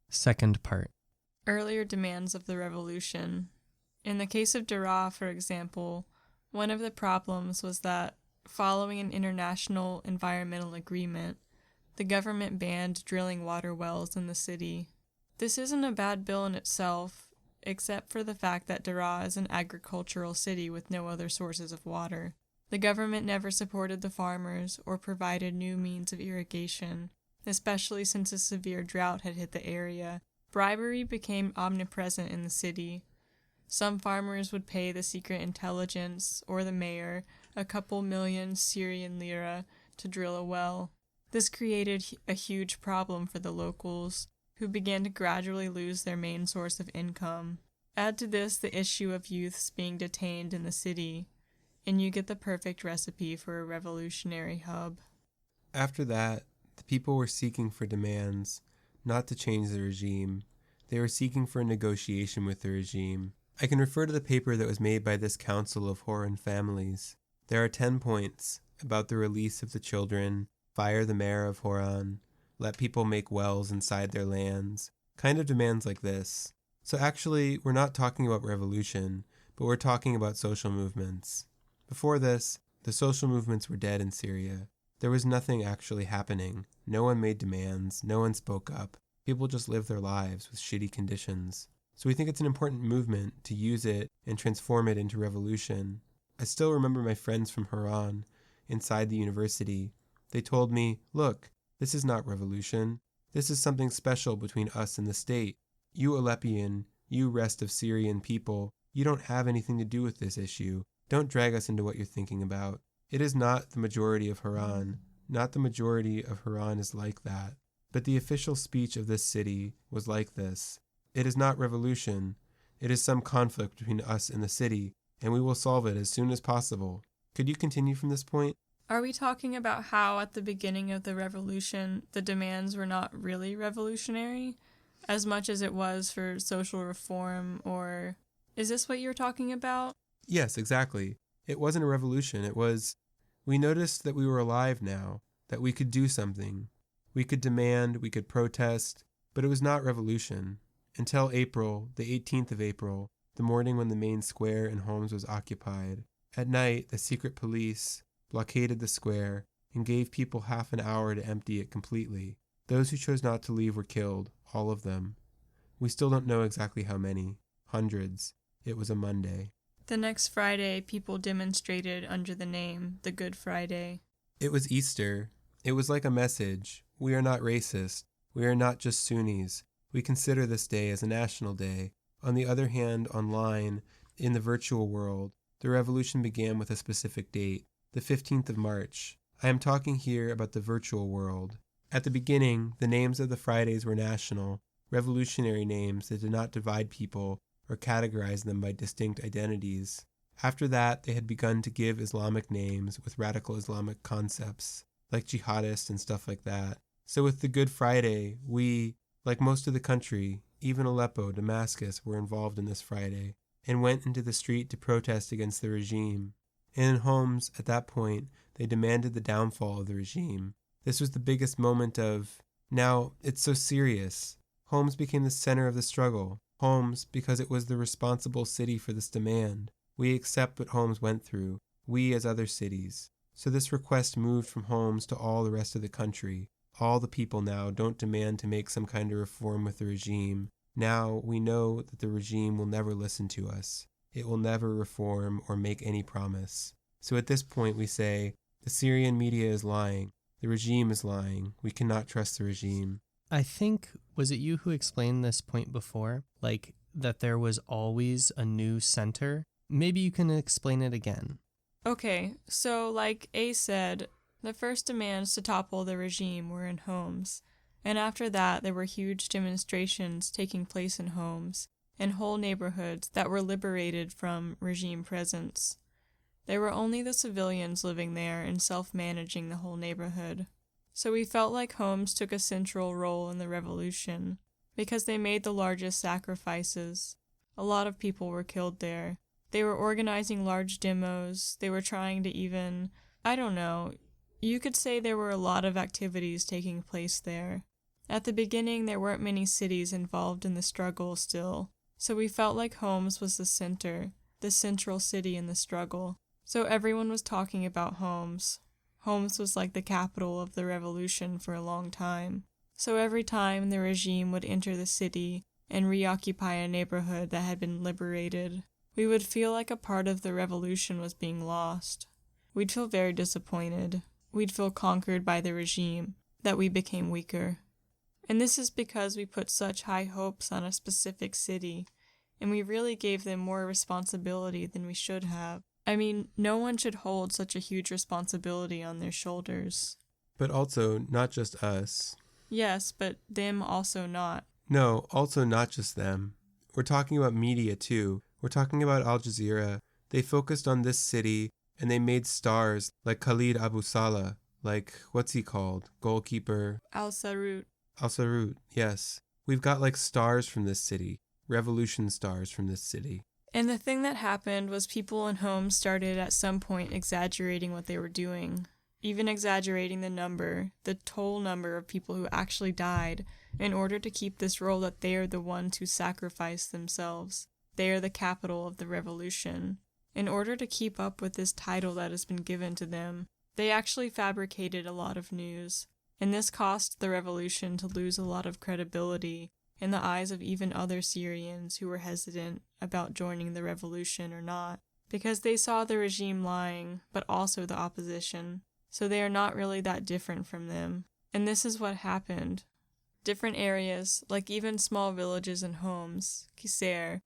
Second part. Earlier demands of the revolution. In the case of Daraa, for example, one of the problems was that, following an international environmental agreement, the government banned drilling water wells in the city. This isn't a bad bill in itself, except for the fact that Daraa is an agricultural city with no other sources of water. The government never supported the farmers or provided new means of irrigation, especially since a severe drought had hit the area. Bribery became omnipresent in the city. Some farmers would pay the secret intelligence or the mayor a couple million Syrian lira to drill a well. This created a huge problem for the locals, who began to gradually lose their main source of income. Add to this the issue of youths being detained in the city, and you get the perfect recipe for a revolutionary hub. After that, the people were seeking for demands, not to change the regime. They were seeking for a negotiation with the regime. I can refer to the paper that was made by this Council of Horan families. There are 10 points about the release of the children, fire the mayor of Horan, let people make wells inside their lands, kind of demands like this. So actually, we're not talking about revolution, but we're talking about social movements. Before this, the social movements were dead in Syria. There was nothing actually happening. No one made demands. No one spoke up. People just lived their lives with shitty conditions. So we think it's an important movement to use it and transform it into revolution. I still remember my friends from Haran inside the university. They told me, look, this is not revolution. This is something special between us and the state. You Aleppian, you rest of Syrian people, you don't have anything to do with this issue. Don't drag us into what you're thinking about. It is not the majority of Haran. Not the majority of Haran is like that. But the official speech of this city was like this. It is not revolution. It is some conflict between us and the city, and we will solve it as soon as possible. Could you continue from this point? Are we talking about how at the beginning of the revolution, the demands were not really revolutionary, as much as it was for social reform, or is this what you're talking about? Yes, exactly. It wasn't a revolution. It was, we noticed that we were alive now, that we could do something. We could demand, we could protest, but it was not revolution. Until April, the 18th of April, the morning when the main square in Holmes was occupied. At night, the secret police blockaded the square and gave people half an hour to empty it completely. Those who chose not to leave were killed, all of them. We still don't know exactly how many. Hundreds. It was a Monday. The next Friday, people demonstrated under the name the Good Friday. It was Easter. It was like a message. We are not racist. We are not just Sunnis. We consider this day as a national day. On the other hand, online, in the virtual world, the revolution began with a specific date, the 15th of March. I am talking here about the virtual world. At the beginning, the names of the Fridays were national, revolutionary names that did not divide people or categorize them by distinct identities. After that, they had begun to give Islamic names with radical Islamic concepts, like jihadist and stuff like that. So with the Good Friday, we, like most of the country, even Aleppo, Damascus, were involved in this Friday, and went into the street to protest against the regime. And in Holmes, at that point, they demanded the downfall of the regime. This was the biggest moment of, now, it's so serious. Holmes became the center of the struggle. Holmes, because it was the responsible city for this demand. We accept what Holmes went through, we as other cities. So this request moved from Holmes to all the rest of the country. All the people now don't demand to make some kind of reform with the regime. Now we know that the regime will never listen to us. It will never reform or make any promise. So at this point we say, the Syrian media is lying. The regime is lying. We cannot trust the regime. I think, was it you who explained this point before? Like, that there was always a new center? Maybe you can explain it again. Okay, so like A said, the first demands to topple the regime were in Homs, and after that there were huge demonstrations taking place in Homs, and whole neighborhoods that were liberated from regime presence. There were only the civilians living there and self-managing the whole neighborhood. So we felt like Homs took a central role in the revolution, because they made the largest sacrifices. A lot of people were killed there. They were organizing large demos, they were trying to even, I don't know, you could say there were a lot of activities taking place there. At the beginning, there weren't many cities involved in the struggle still, so we felt like Holmes was the center, the central city in the struggle. So everyone was talking about Holmes. Holmes was like the capital of the revolution for a long time. So every time the regime would enter the city and reoccupy a neighborhood that had been liberated, we would feel like a part of the revolution was being lost. We'd feel very disappointed. We'd feel conquered by the regime, that we became weaker. And this is because we put such high hopes on a specific city, and we really gave them more responsibility than we should have. I mean, no one should hold such a huge responsibility on their shoulders. But also, not just us. Yes, but them also not. No, also not just them. We're talking about media too. We're talking about Al Jazeera. They focused on this city, and they made stars like Khalid Abu Salah, like, what's he called? Goalkeeper. Al-Sarut. Al-Sarut, yes. We've got like stars from this city. Revolution stars from this city. And the thing that happened was people in Holmes started at some point exaggerating what they were doing. Even exaggerating the total number of people who actually died in order to keep this role that they are the ones who sacrificed themselves. They are the capital of the revolution. In order to keep up with this title that has been given to them, they actually fabricated a lot of news. And this cost the revolution to lose a lot of credibility in the eyes of even other Syrians who were hesitant about joining the revolution or not, because they saw the regime lying, but also the opposition. So they are not really that different from them. And this is what happened. Different areas, like even small villages and homes, Kiser,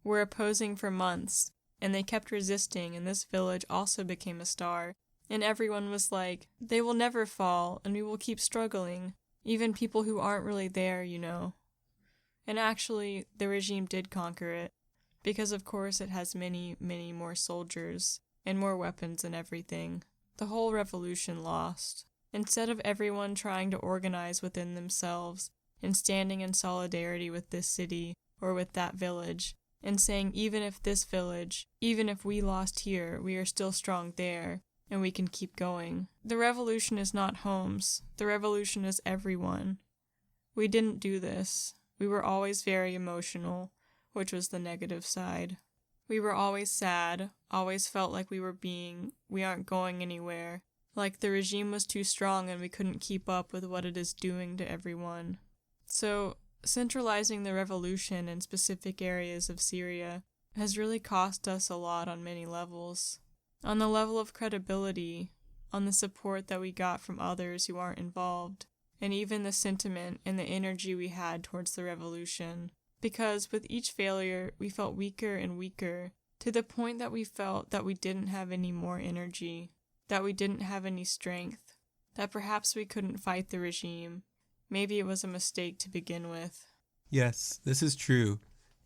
were opposing for months, and they kept resisting, and this village also became a star. And everyone was like, they will never fall, and we will keep struggling. Even people who aren't really there, you know. And actually, the regime did conquer it, because of course it has many, many more soldiers, and more weapons and everything. The whole revolution lost. Instead of everyone trying to organize within themselves, and standing in solidarity with this city, or with that village, and saying even if this village, even if we lost here, we are still strong there, and we can keep going. The revolution is not Holmes. The revolution is everyone. We didn't do this. We were always very emotional, which was the negative side. We were always sad, always felt like we aren't going anywhere, like the regime was too strong and we couldn't keep up with what it is doing to everyone. So, centralizing the revolution in specific areas of Syria has really cost us a lot on many levels. On the level of credibility, on the support that we got from others who aren't involved, and even the sentiment and the energy we had towards the revolution. Because with each failure, we felt weaker and weaker, to the point that we felt that we didn't have any more energy, that we didn't have any strength, that perhaps we couldn't fight the regime. Maybe it was a mistake to begin with. Yes, this is true.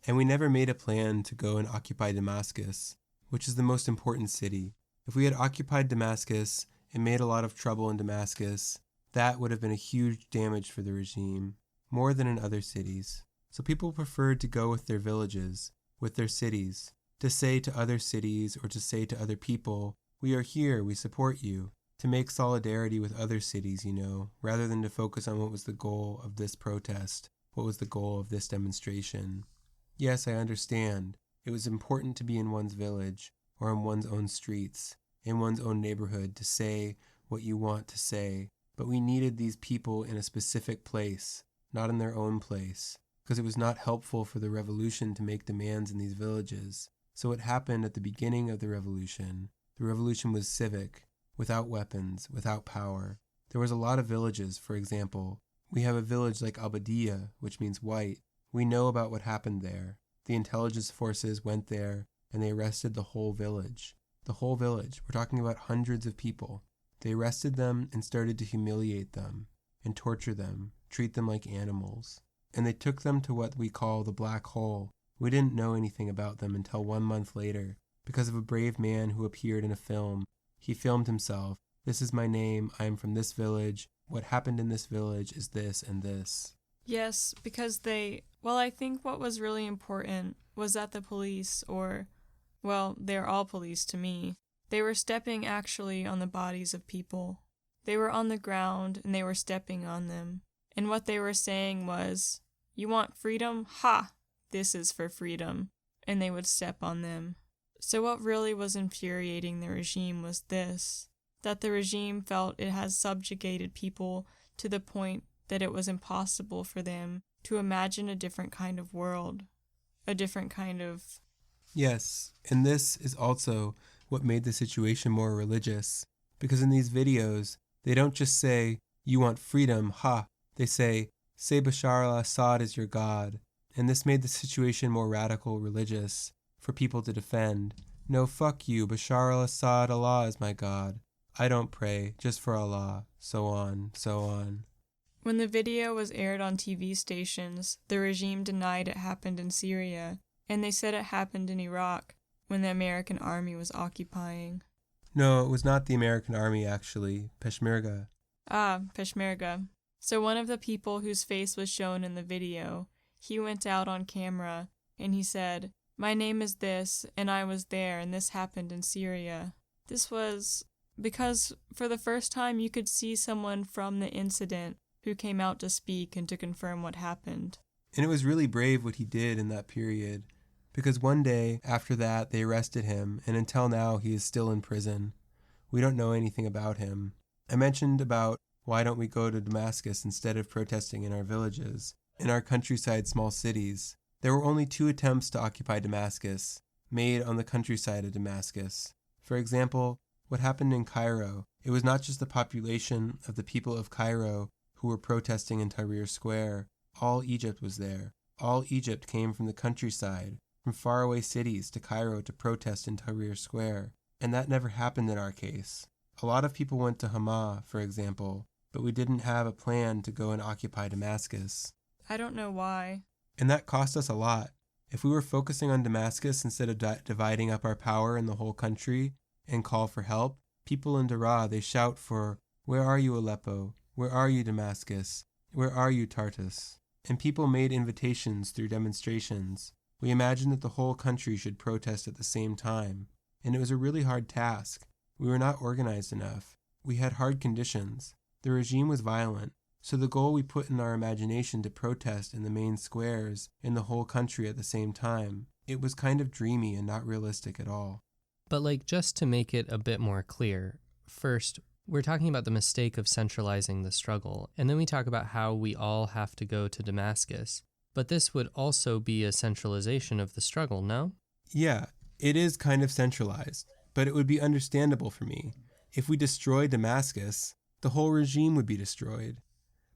And we never made a plan to go and occupy Damascus, which is the most important city. If we had occupied Damascus and made a lot of trouble in Damascus, that would have been a huge damage for the regime, more than in other cities. So people preferred to go with their villages, with their cities, to say to other cities or to say to other people, we are here, we support you, to make solidarity with other cities, you know, rather than to focus on what was the goal of this protest, what was the goal of this demonstration. Yes, I understand. It was important to be in one's village, or in one's own streets, in one's own neighborhood, to say what you want to say, but we needed these people in a specific place, not in their own place, because it was not helpful for the revolution to make demands in these villages. So what happened at the beginning of the revolution was civic, without weapons, without power. There was a lot of villages, for example. We have a village like Al-Badiyah, which means white. We know about what happened there. The intelligence forces went there, and they arrested the whole village. The whole village. We're talking about hundreds of people. They arrested them and started to humiliate them, and torture them, treat them like animals. And they took them to what we call the black hole. We didn't know anything about them until 1 month later, because of a brave man who appeared in a film. He filmed himself. This is my name. I am from this village. What happened in this village is this and this. Yes, because I think what was really important was that the police, they're all police to me, they were stepping actually on the bodies of people. They were on the ground and they were stepping on them. And what they were saying was, "You want freedom? Ha! This is for freedom." And they would step on them. So what really was infuriating the regime was this, that the regime felt it has subjugated people to the point that it was impossible for them to imagine a different kind of world, a different kind of... Yes, and this is also what made the situation more religious, because in these videos, they don't just say, "You want freedom, ha!" They say Bashar al-Assad is your God, and this made the situation more radical religious for people to defend. No, fuck you, Bashar al-Assad, Allah is my God. I don't pray, just for Allah, so on, so on. When the video was aired on TV stations, the regime denied it happened in Syria, and they said it happened in Iraq when the American army was occupying. No, it was not the American army, actually. Peshmerga. Ah, Peshmerga. So one of the people whose face was shown in the video, he went out on camera, and he said, "My name is this, and I was there, and this happened in Syria." This was because for the first time you could see someone from the incident who came out to speak and to confirm what happened. And it was really brave what he did in that period, because one day after that they arrested him, and until now he is still in prison. We don't know anything about him. I mentioned about why don't we go to Damascus instead of protesting in our villages, in our countryside small cities. There were only 2 attempts to occupy Damascus, made on the countryside of Damascus. For example, what happened in Cairo, it was not just the population of the people of Cairo who were protesting in Tahrir Square. All Egypt was there. All Egypt came from the countryside, from faraway cities to Cairo to protest in Tahrir Square. And that never happened in our case. A lot of people went to Hama, for example, but we didn't have a plan to go and occupy Damascus. I don't know why. And that cost us a lot. If we were focusing on Damascus instead of dividing up our power in the whole country and call for help, people in Daraa, they shout for, "Where are you, Aleppo? Where are you, Damascus? Where are you, Tartus?" And people made invitations through demonstrations. We imagined that the whole country should protest at the same time. And it was a really hard task. We were not organized enough. We had hard conditions. The regime was violent. So the goal we put in our imagination to protest in the main squares in the whole country at the same time, it was kind of dreamy and not realistic at all. But just to make it a bit more clear, first, we're talking about the mistake of centralizing the struggle, and then we talk about how we all have to go to Damascus. But this would also be a centralization of the struggle, no? Yeah, it is kind of centralized, but it would be understandable for me. If we destroy Damascus, the whole regime would be destroyed.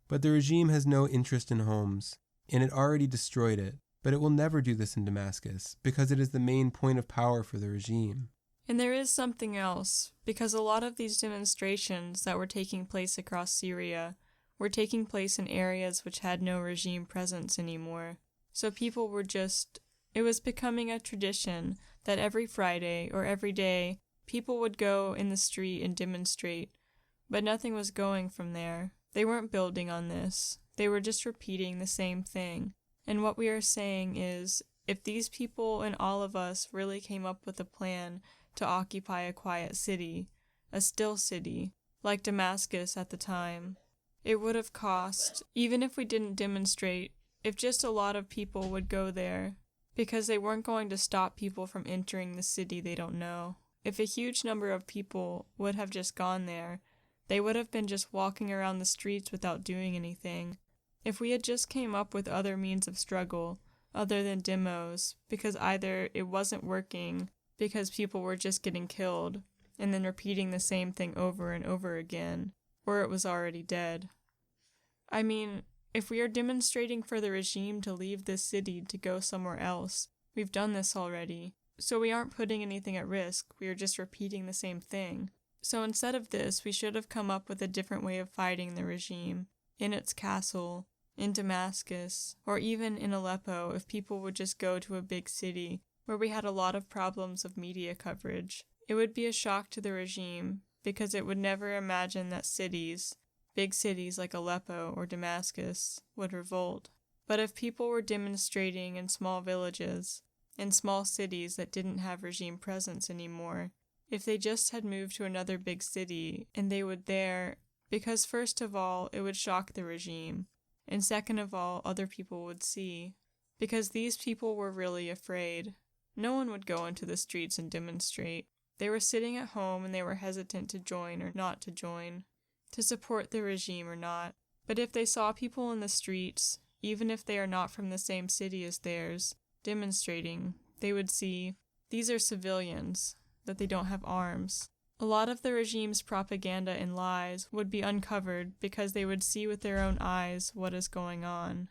But the regime has no interest in Holmes, and it already destroyed it, but it will never do this in Damascus, because it is the main point of power for the regime. And there is something else, because a lot of these demonstrations that were taking place across Syria were taking place in areas which had no regime presence anymore. So people were it was becoming a tradition that every Friday or every day, people would go in the street and demonstrate, but nothing was going from there. They weren't building on this. They were just repeating the same thing. And what we are saying is, if these people and all of us really came up with a plan to occupy a quiet city, a still city, like Damascus at the time, it would have cost, even if we didn't demonstrate, if just a lot of people would go there, because they weren't going to stop people from entering the city they don't know. If a huge number of people would have just gone there, they would have been just walking around the streets without doing anything. If we had just came up with other means of struggle, other than demos, because either it wasn't working, because people were just getting killed, and then repeating the same thing over and over again, or it was already dead. I mean, if we are demonstrating for the regime to leave this city to go somewhere else, we've done this already. So we aren't putting anything at risk, we are just repeating the same thing. So instead of this, we should have come up with a different way of fighting the regime, in its castle, in Damascus, or even in Aleppo if people would just go to a big city where we had a lot of problems of media coverage. It would be a shock to the regime, because it would never imagine that big cities like Aleppo or Damascus, would revolt. But if people were demonstrating in small villages, in small cities that didn't have regime presence anymore, if they just had moved to another big city and they would there, because first of all, it would shock the regime, and second of all, other people would see. Because these people were really afraid. No one would go into the streets and demonstrate. They were sitting at home and they were hesitant to join or not to join, to support the regime or not. But if they saw people in the streets, even if they are not from the same city as theirs, demonstrating, they would see, these are civilians, that they don't have arms. A lot of the regime's propaganda and lies would be uncovered because they would see with their own eyes what is going on.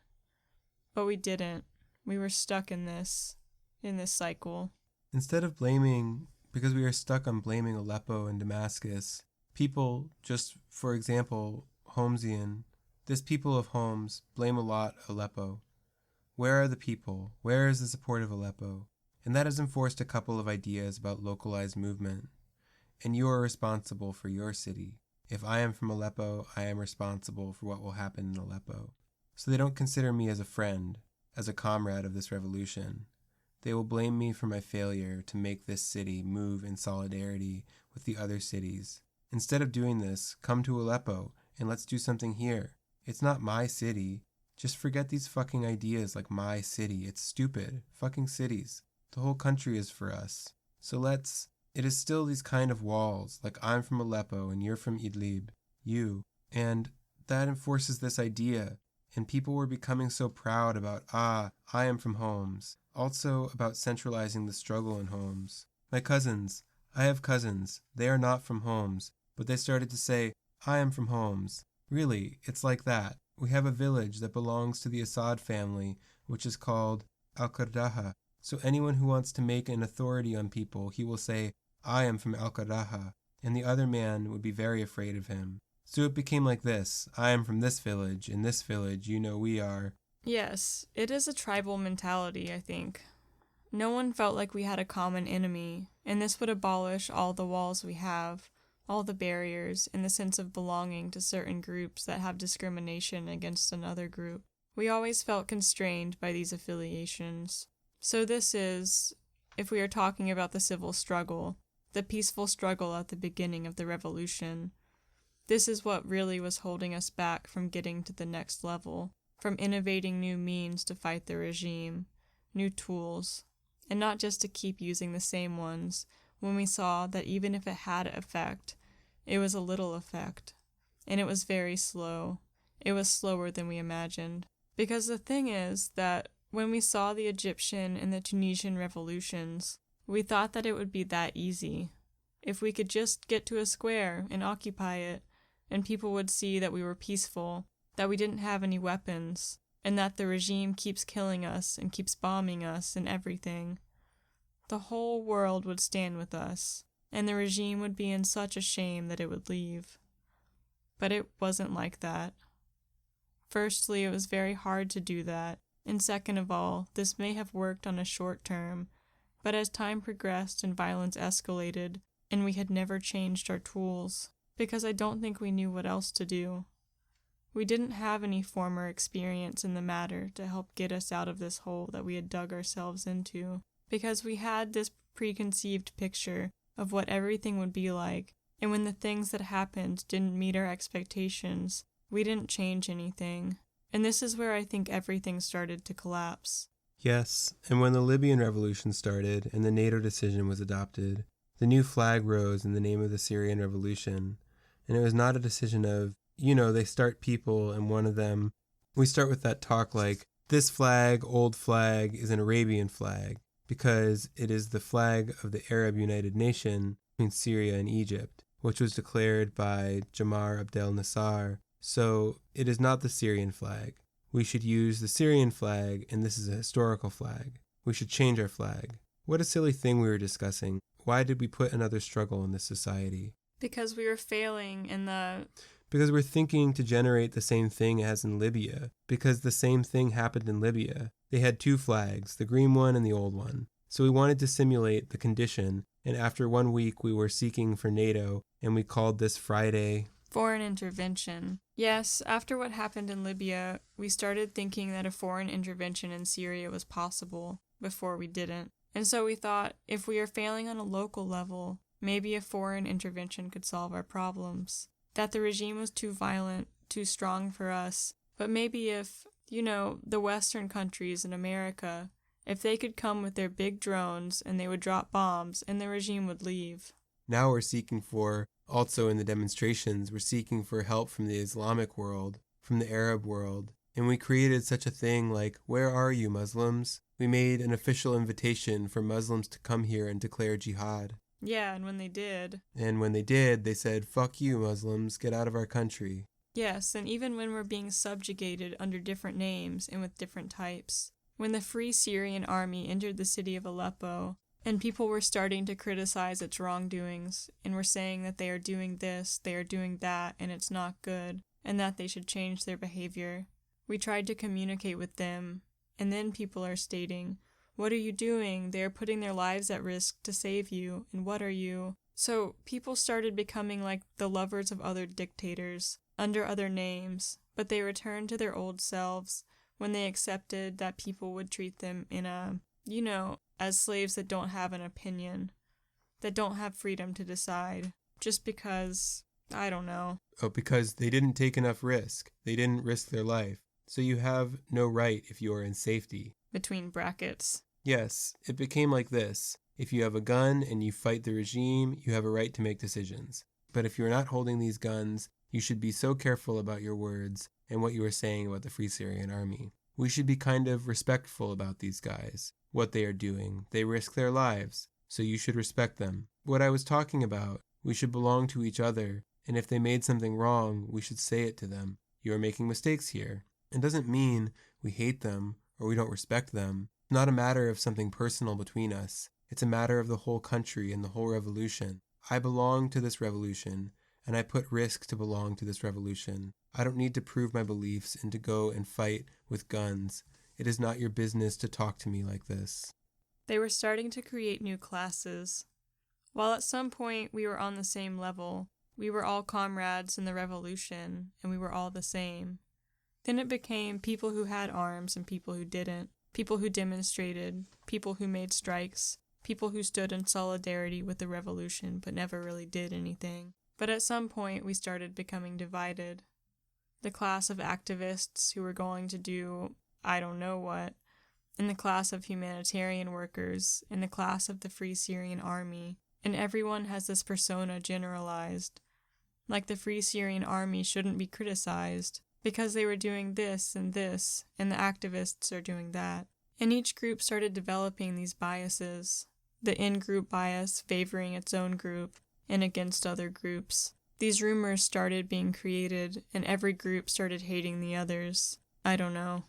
But we didn't. We were stuck in this cycle. Instead of blaming, because we are stuck on blaming Aleppo and Damascus, people, just for example, Holmesian, this people of Holmes blame a lot Aleppo. Where are the people? Where is the support of Aleppo? And that has enforced a couple of ideas about localized movement. And you are responsible for your city. If I am from Aleppo, I am responsible for what will happen in Aleppo. So they don't consider me as a friend, as a comrade of this revolution. They will blame me for my failure to make this city move in solidarity with the other cities. Instead of doing this, come to Aleppo and let's do something here. It's not my city. Just forget these fucking ideas like my city. It's stupid. Fucking cities. The whole country is for us. So it is still these kind of walls, like I'm from Aleppo and you're from Idlib, and that enforces this idea, and people were becoming so proud about, I am from Holmes, also about centralizing the struggle in Holmes. I have cousins, they are not from Holmes, but they started to say, I am from Holmes. Really, it's like that. We have a village that belongs to the Assad family, which is called Al-Qardaha, so anyone who wants to make an authority on people, he will say, I am from Al-Qardaha, and the other man would be very afraid of him. So it became like this. I am from this village. In this village, we are. Yes, it is a tribal mentality, I think. No one felt like we had a common enemy, and this would abolish all the walls we have, all the barriers, and the sense of belonging to certain groups that have discrimination against another group. We always felt constrained by these affiliations. So this is, if we are talking about the civil struggle, the peaceful struggle at the beginning of the revolution. This is what really was holding us back from getting to the next level, from innovating new means to fight the regime, new tools, and not just to keep using the same ones when we saw that even if it had effect, it was a little effect, and it was very slow. It was slower than we imagined. Because the thing is that when we saw the Egyptian and the Tunisian revolutions, we thought that it would be that easy. If we could just get to a square and occupy it, and people would see that we were peaceful, that we didn't have any weapons, and that the regime keeps killing us and keeps bombing us and everything, the whole world would stand with us, and the regime would be in such a shame that it would leave. But it wasn't like that. Firstly, it was very hard to do that, and second of all, this may have worked on a short term, but as time progressed and violence escalated, and we had never changed our tools, because I don't think we knew what else to do. We didn't have any former experience in the matter to help get us out of this hole that we had dug ourselves into, because we had this preconceived picture of what everything would be like, and when the things that happened didn't meet our expectations, we didn't change anything. And this is where I think everything started to collapse. Yes, and when the Libyan Revolution started and the NATO decision was adopted, the new flag rose in the name of the Syrian Revolution, and it was not a decision of, they start people and one of them, we start with that talk like, this flag, old flag, is an Arabian flag, because it is the flag of the Arab United Nation between Syria and Egypt, which was declared by Jamal Abdel Nasser, so it is not the Syrian flag. We should use the Syrian flag, and this is a historical flag. We should change our flag. What a silly thing we were discussing. Why did we put another struggle in this society? Because we were failing in the... Because we're thinking to generate the same thing as in Libya. Because the same thing happened in Libya. They had two flags, the green one and the old one. So we wanted to simulate the condition, and after 1 week we were seeking for NATO, and we called this Friday... foreign intervention. Yes, after what happened in Libya, we started thinking that a foreign intervention in Syria was possible, before we didn't. And so we thought, if we are failing on a local level, maybe a foreign intervention could solve our problems. That the regime was too violent, too strong for us, But maybe if, the Western countries in America, if they could come with their big drones and they would drop bombs and the regime would leave. Now we're seeking for, also in the demonstrations, we're seeking for help from the Islamic world, from the Arab world. And we created such a thing like, where are you, Muslims? We made an official invitation for Muslims to come here and declare jihad. Yeah, and when they did, they said, fuck you, Muslims, get out of our country. Yes, and even when we're being subjugated under different names and with different types. When the Free Syrian Army entered the city of Aleppo, and people were starting to criticize its wrongdoings, and were saying that they are doing this, they are doing that, and it's not good, and that they should change their behavior. We tried to communicate with them, and then people are stating, what are you doing? They are putting their lives at risk to save you, and what are you? So people started becoming like the lovers of other dictators, under other names, but they returned to their old selves when they accepted that people would treat them in as slaves that don't have an opinion, that don't have freedom to decide, just because, I don't know. Oh, because they didn't take enough risk. They didn't risk their life. So you have no right if you are in safety. Between brackets. Yes, it became like this. If you have a gun and you fight the regime, you have a right to make decisions. But if you're not holding these guns, you should be so careful about your words and what you are saying about the Free Syrian Army. We should be kind of respectful about these guys, what they are doing. They risk their lives, so you should respect them. What I was talking about, we should belong to each other, and if they made something wrong, we should say it to them. You are making mistakes here. It doesn't mean we hate them or we don't respect them. It's not a matter of something personal between us. It's a matter of the whole country and the whole revolution. I belong to this revolution, and I put risk to belong to this revolution. I don't need to prove my beliefs and to go and fight with guns. It is not your business to talk to me like this. They were starting to create new classes. While at some point we were on the same level, we were all comrades in the revolution, and we were all the same. Then it became people who had arms and people who didn't, people who demonstrated, people who made strikes, people who stood in solidarity with the revolution but never really did anything. But at some point we started becoming divided. The class of activists who were going to do I don't know what, and the class of humanitarian workers, and the class of the Free Syrian Army, and everyone has this persona generalized. Like the Free Syrian Army shouldn't be criticized, because they were doing this, and the activists are doing that. And each group started developing these biases, the in-group bias favoring its own group, and against other groups. These rumors started being created, and every group started hating the others. I don't know.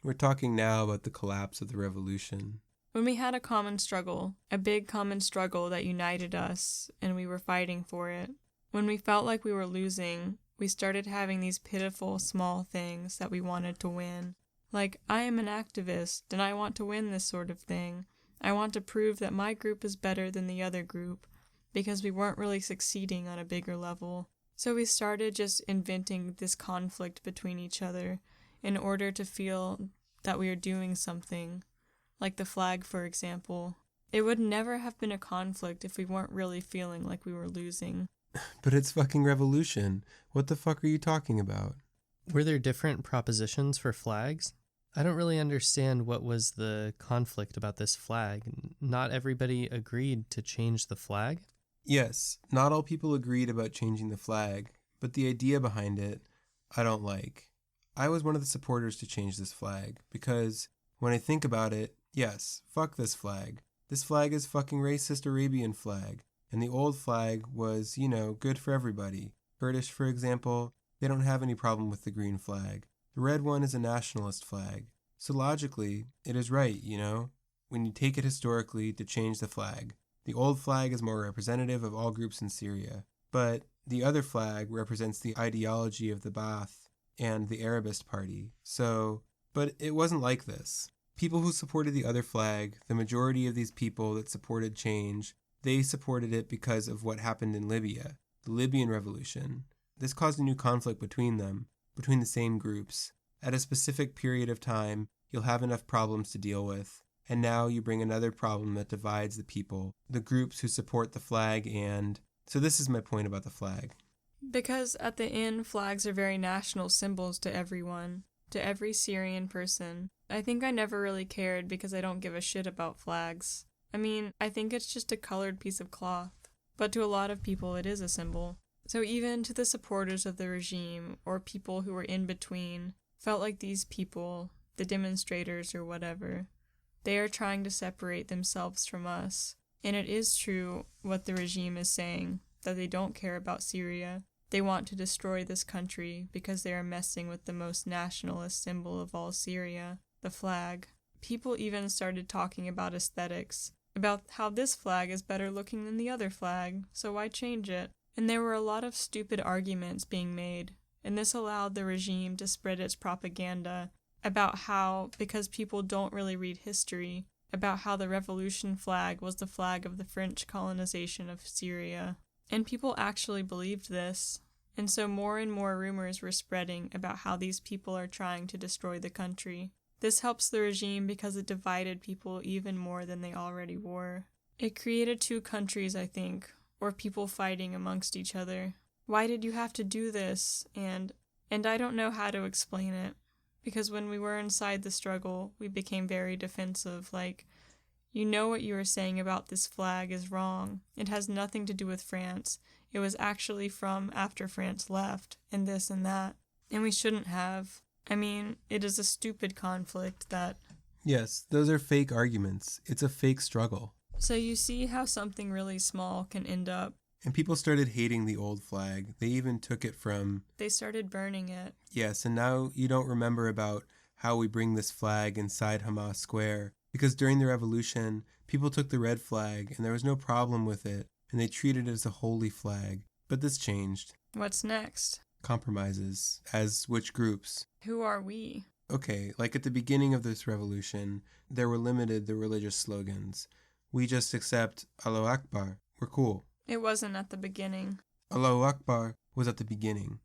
We're talking now about the collapse of the revolution. When we had a common struggle, a big common struggle that united us, and we were fighting for it. When we felt like we were losing, we started having these pitiful small things that we wanted to win. Like, I am an activist, and I want to win this sort of thing. I want to prove that my group is better than the other group, because we weren't really succeeding on a bigger level. So we started just inventing this conflict between each other, in order to feel that we are doing something, like the flag, for example. It would never have been a conflict if we weren't really feeling like we were losing. But it's fucking revolution. What the fuck are you talking about? Were there different propositions for flags? I don't really understand what was the conflict about this flag. Not everybody agreed to change the flag? Yes, not all people agreed about changing the flag, but the idea behind it, I don't like. I was one of the supporters to change this flag, because when I think about it, yes, fuck this flag. This flag is fucking racist Arabian flag, and the old flag was, good for everybody. Kurdish, for example, they don't have any problem with the green flag. The red one is a nationalist flag. So logically, it is right, when you take it historically to change the flag. The old flag is more representative of all groups in Syria, but the other flag represents the ideology of the Ba'ath and the Arabist party. But it wasn't like this. People who supported the other flag, the majority of these people that supported change, they supported it because of what happened in Libya, the Libyan Revolution. This caused a new conflict between them, between the same groups. At a specific period of time, you'll have enough problems to deal with, and now you bring another problem that divides the people, the groups who support the flag, and... So this is my point about the flag. Because at the end, flags are very national symbols to everyone. to every Syrian person. I think I never really cared because I don't give a shit about flags. I mean, I think it's just a colored piece of cloth. But to a lot of people, it is a symbol. So even to the supporters of the regime, or people who were in between, felt like these people, the demonstrators or whatever, they are trying to separate themselves from us. And it is true what the regime is saying, that they don't care about Syria. They want to destroy this country because they are messing with the most nationalist symbol of all Syria, the flag. People even started talking about aesthetics, about how this flag is better looking than the other flag, so why change it? And there were a lot of stupid arguments being made, and this allowed the regime to spread its propaganda about how, because people don't really read history, about how the revolution flag was the flag of the French colonization of Syria. And people actually believed this, and so more and more rumors were spreading about how these people are trying to destroy the country. This helps the regime because it divided people even more than they already were. It created two countries, I think, or people fighting amongst each other. Why did you have to do this? And I don't know how to explain it, because when we were inside the struggle, we became very defensive, like, you know what you were saying about this flag is wrong. It has nothing to do with France. It was actually from after France left, and this and that. And we shouldn't have. I mean, it is a stupid conflict that... Yes, those are fake arguments. It's a fake struggle. So you see how something really small can end up. And people started hating the old flag. They even took it from... They started burning it. Yes, and now you don't remember about how we bring this flag inside Hamas Square. Because during the revolution, people took the red flag and there was no problem with it, and they treated it as a holy flag. But this changed. What's next? Compromises. As which groups? Who are we? Okay, like at the beginning of this revolution, there were limited the religious slogans. We just accept Allahu Akbar. We're cool. It wasn't at the beginning. Allahu Akbar was at the beginning.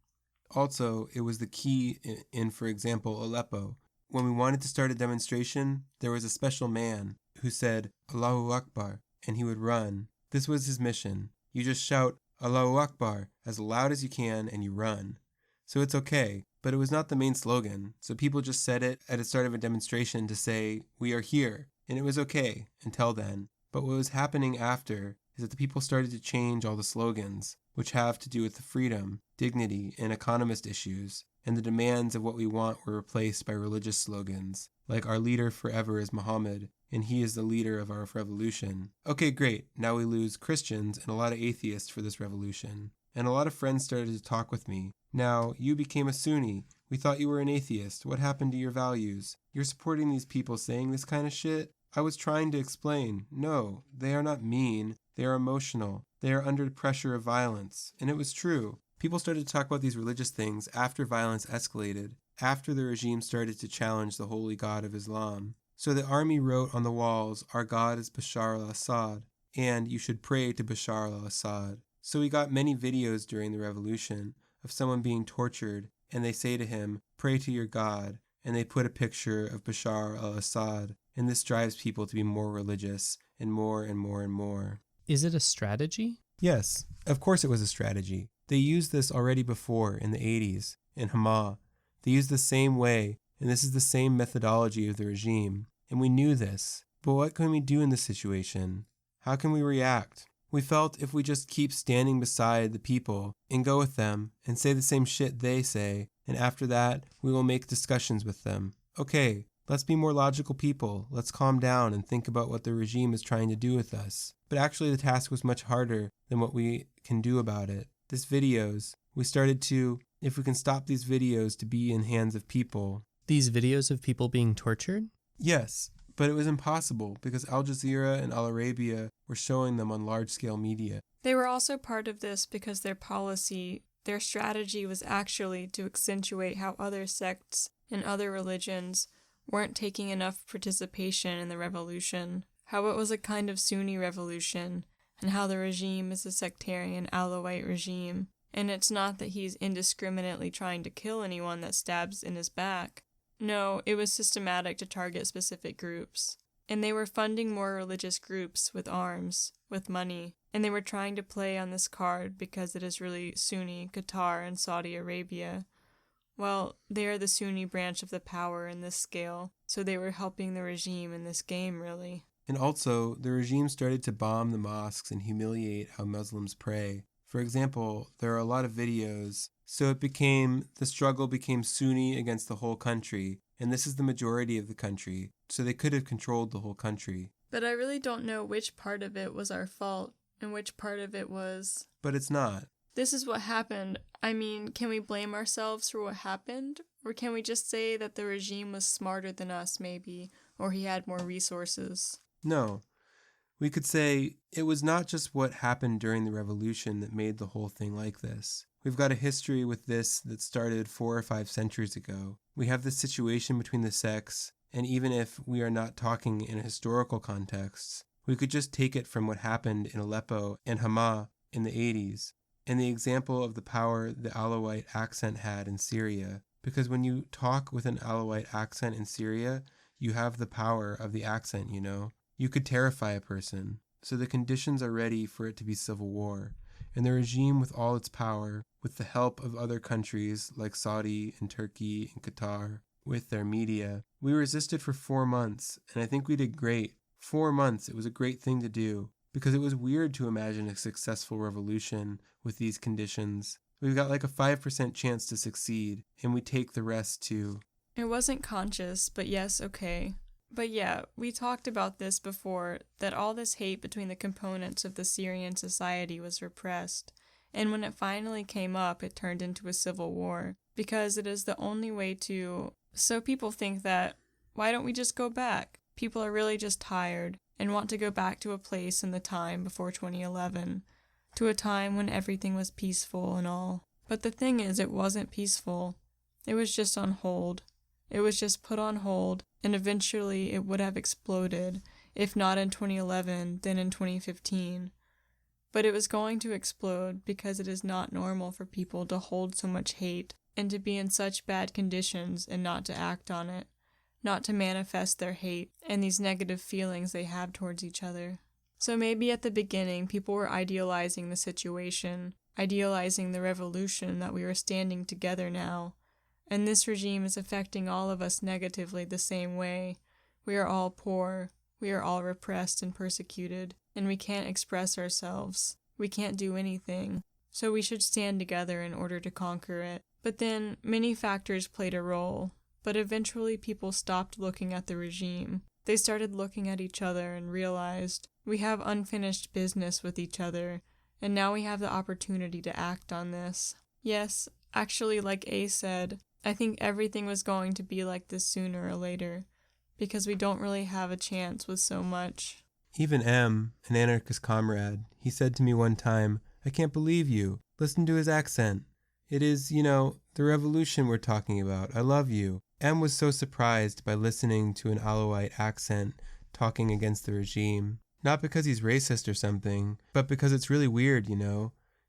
Also, it was the key in, for example, Aleppo. When we wanted to start a demonstration, there was a special man who said, Allahu Akbar, and he would run. This was his mission. You just shout, Allahu Akbar, as loud as you can, and you run. So it's okay, but it was not the main slogan, so people just said it at the start of a demonstration to say, we are here, and it was okay until then. But what was happening after is that the people started to change all the slogans, which have to do with the freedom, dignity, and economist issues, and the demands of what we want were replaced by religious slogans, like our leader forever is Muhammad, and he is the leader of our revolution. Okay, great, now we lose Christians and a lot of atheists for this revolution. And a lot of friends started to talk with me. Now, you became a Sunni. We thought you were an atheist. What happened to your values? You're supporting these people saying this kind of shit? I was trying to explain. No, they are not mean. They are emotional. They are under pressure of violence. And it was true. People started to talk about these religious things after violence escalated, after the regime started to challenge the holy God of Islam. So the army wrote on the walls, our God is Bashar al-Assad, and you should pray to Bashar al-Assad. So we got many videos during the revolution of someone being tortured, and they say to him, pray to your God, and they put a picture of Bashar al-Assad, and this drives people to be more religious, and more and more and more. Is it a strategy? Yes, of course it was a strategy. They used this already before in the 80s, in Hama. They used the same way, and this is the same methodology of the regime. And we knew this. But what can we do in this situation? How can we react? We felt if we just keep standing beside the people and go with them and say the same shit they say, and after that, we will make discussions with them. Okay, let's be more logical people. Let's calm down and think about what the regime is trying to do with us. But actually the task was much harder than what we can do about it. These videos, we started to, if we can stop these videos to be in hands of people. These videos of people being tortured? Yes, but it was impossible because Al Jazeera and Al Arabiya were showing them on large-scale media. They were also part of this because their policy, their strategy was actually to accentuate how other sects and other religions weren't taking enough participation in the revolution, how it was a kind of Sunni revolution, and how the regime is a sectarian Alawite regime. And it's not that he's indiscriminately trying to kill anyone that stabs in his back. No, it was systematic to target specific groups. And they were funding more religious groups with arms, with money. And they were trying to play on this card because it is really Sunni, Qatar, and Saudi Arabia. Well, they are the Sunni branch of the power in this scale, so they were helping the regime in this game, really. And also, the regime started to bomb the mosques and humiliate how Muslims pray. For example, there are a lot of videos, so the struggle became Sunni against the whole country, and this is the majority of the country, so they could have controlled the whole country. But I really don't know which part of it was our fault, and which part of it was... But it's not. This is what happened. I mean, can we blame ourselves for what happened? Or can we just say that the regime was smarter than us, maybe, or he had more resources? No. We could say it was not just what happened during the revolution that made the whole thing like this. We've got a history with this that started 4 or 5 centuries ago. We have this situation between the sects, and even if we are not talking in a historical context, we could just take it from what happened in Aleppo and Hama in the 80s, and the example of the power the Alawite accent had in Syria. Because when you talk with an Alawite accent in Syria, you have the power of the accent, you know. You could terrify a person. So the conditions are ready for it to be civil war. And the regime with all its power, with the help of other countries like Saudi and Turkey and Qatar, with their media, we resisted for 4 months, and I think we did great. 4 months, it was a great thing to do, because it was weird to imagine a successful revolution with these conditions. We've got like a 5% chance to succeed, and we take the rest too. It wasn't conscious, but yes, okay. But yeah, we talked about this before, that all this hate between the components of the Syrian society was repressed, and when it finally came up, it turned into a civil war, because it is the only way to... So people think that, why don't we just go back? People are really just tired, and want to go back to a place in the time before 2011, to a time when everything was peaceful and all. But the thing is, it wasn't peaceful. It was just on hold. It was just put on hold, and eventually it would have exploded, if not in 2011, then in 2015. But it was going to explode because it is not normal for people to hold so much hate and to be in such bad conditions and not to act on it, not to manifest their hate and these negative feelings they have towards each other. So maybe at the beginning people were idealizing the situation, idealizing the revolution that we were standing together now. And this regime is affecting all of us negatively the same way. We are all poor, we are all repressed and persecuted, and we can't express ourselves. We can't do anything. So we should stand together in order to conquer it. But then, many factors played a role. But eventually people stopped looking at the regime. They started looking at each other and realized, we have unfinished business with each other, and now we have the opportunity to act on this. Yes, actually, like A said, I think everything was going to be like this sooner or later, because we don't really have a chance with so much. Even M, an anarchist comrade, he said to me one time, I can't believe you. Listen to his accent. It is, the revolution we're talking about. I love you. M was so surprised by listening to an Alawite accent talking against the regime. Not because he's racist or something, but because it's really weird,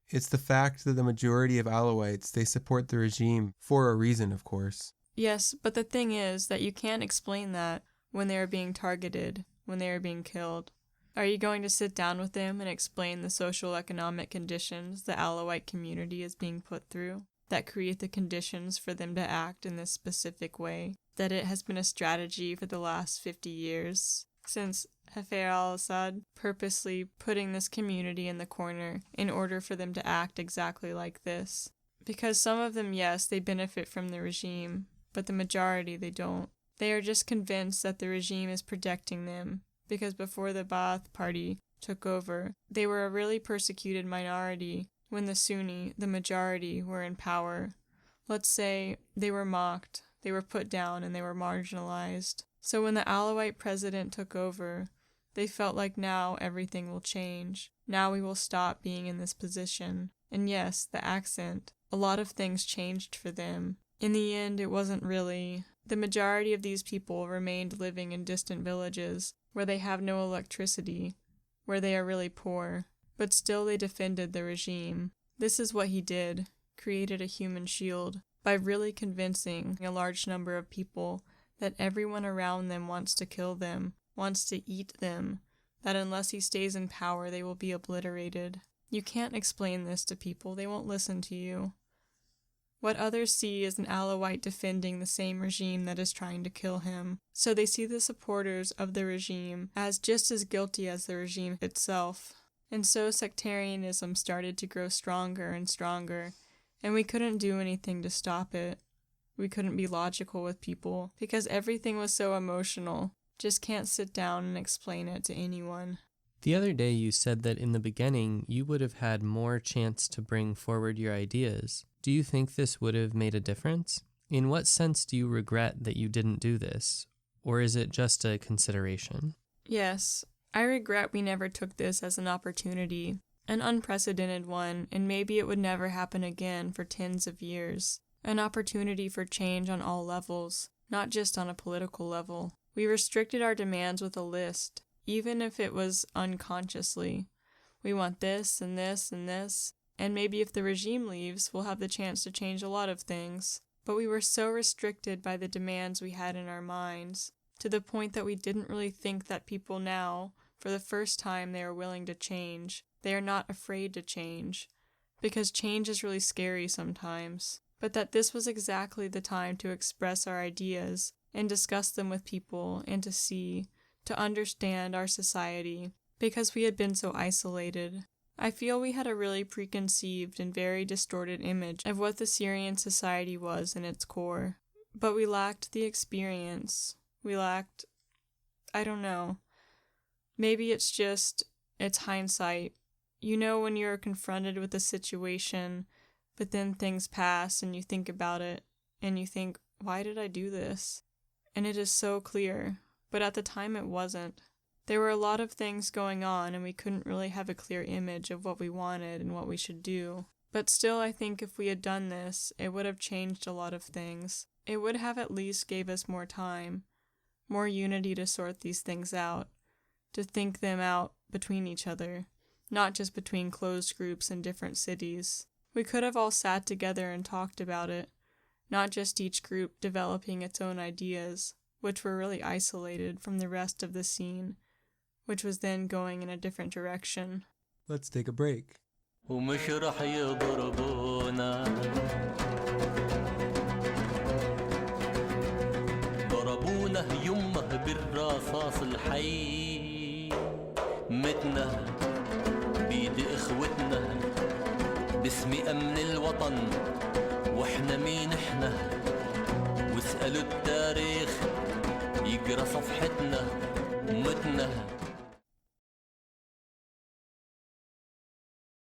It's the fact that the majority of Alawites, they support the regime for a reason, of course. Yes, but the thing is that you can't explain that when they are being targeted, when they are being killed. Are you going to sit down with them and explain the social economic conditions the Alawite community is being put through that create the conditions for them to act in this specific way? That it has been a strategy for the last 50 years, since Hafez al-Assad purposely putting this community in the corner in order for them to act exactly like this. Because some of them, yes, they benefit from the regime, but the majority, they don't. They are just convinced that the regime is protecting them, because before the Ba'ath Party took over, they were a really persecuted minority when the Sunni, the majority, were in power. Let's say they were mocked, they were put down, and they were marginalized. So when the Alawite president took over, they felt like now everything will change. Now we will stop being in this position. And yes, the accent, a lot of things changed for them. In the end, it wasn't really. The majority of these people remained living in distant villages where they have no electricity, where they are really poor, but still they defended the regime. This is what he did, created a human shield, by really convincing a large number of people that everyone around them wants to kill them, wants to eat them, that unless he stays in power they will be obliterated. You can't explain this to people, they won't listen to you. What others see is an Alawite defending the same regime that is trying to kill him. So they see the supporters of the regime as just as guilty as the regime itself. And so sectarianism started to grow stronger and stronger, and we couldn't do anything to stop it. We couldn't be logical with people because everything was so emotional. Just can't sit down and explain it to anyone. The other day you said that in the beginning you would have had more chance to bring forward your ideas. Do you think this would have made a difference? In what sense do you regret that you didn't do this? Or is it just a consideration? Yes, I regret we never took this as an opportunity, an unprecedented one, and maybe it would never happen again for tens of years. An opportunity for change on all levels, not just on a political level. We restricted our demands with a list, even if it was unconsciously. We want this and this and this, and maybe if the regime leaves, we'll have the chance to change a lot of things. But we were so restricted by the demands we had in our minds, to the point that we didn't really think that people now, for the first time, they are willing to change. They are not afraid to change, because change is really scary sometimes. But that this was exactly the time to express our ideas and discuss them with people and to see, to understand our society, because we had been so isolated. I feel we had a really preconceived and very distorted image of what the Syrian society was in its core, but we lacked the experience. We lacked, I don't know, maybe it's hindsight. You know when you're confronted with a situation, but then things pass and you think about it, and you think, why did I do this? And it is so clear, but at the time it wasn't. There were a lot of things going on, and we couldn't really have a clear image of what we wanted and what we should do. But still, I think if we had done this, it would have changed a lot of things. It would have at least gave us more time, more unity to sort these things out, to think them out between each other, not just between closed groups in different cities. We could have all sat together and talked about it, not just each group developing its own ideas, which were really isolated from the rest of the scene, which was then going in a different direction. Let's take a break. ومش رح يضربونا ضربونا يمه بالرصاص الحي متنا بيد اخوتنا باسم امن الوطن واحنا مين احنا واسألوا التاريخ يقرا صفحتنا ومتنا